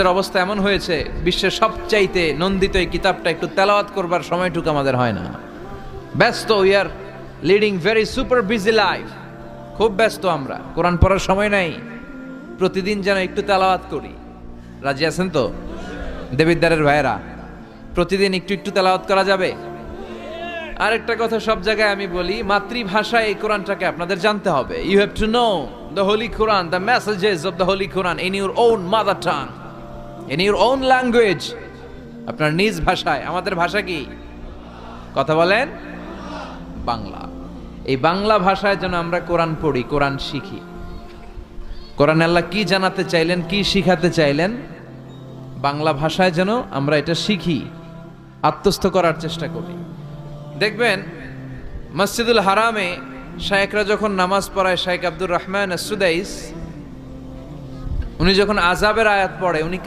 আমাদের অবস্থা এমন হয়েছে, বিশ্বের সবচাইতে নন্দিত এই কিতাবটা একটু তেলাওয়াত করবার সময়টুকু আমাদের হয় না। ব্যস্ত, we are leading very super busy life. খুব ব্যস্ত আমরা, কোরআন পড়ার সময় নাই। প্রতিদিন যেন একটু তেলাওয়াত করি। রাজি আছেন তো দেবিদ্বারের ভাইয়েরা? প্রতিদিন একটু একটু তেলাওয়াত করা যাবে? আরেকটা কথা সব জায়গায় আমি বলি, মাতৃভাষায় এই কোরআনটাকে আপনাদের জানতে হবে। You have to know the holy Quran, the messages of the holy Quran in your own mother tongue, in your own language. আপনার নিজ ভাষায়। আমাদের ভাষা কি? কথা বলেন, বাংলা। এই বাংলা ভাষায় যেন আমরা কোরআন পড়ি, কোরআন শিখি। কোরআন আল্লাহ কি জানাতে চাইলেন, কি শিখাতে চাইলেন, বাংলা ভাষায় যেন আমরা এটা শিখি, আত্মস্থ করার চেষ্টা করি। দেখবেন মসজিদুল হারামে শায়েখরা যখন নামাজ পড়ায়, শায়েখ আব্দুর রহমান আস-সুদাইস উনি যখন আযাবের আয়াত পড়ে, উনি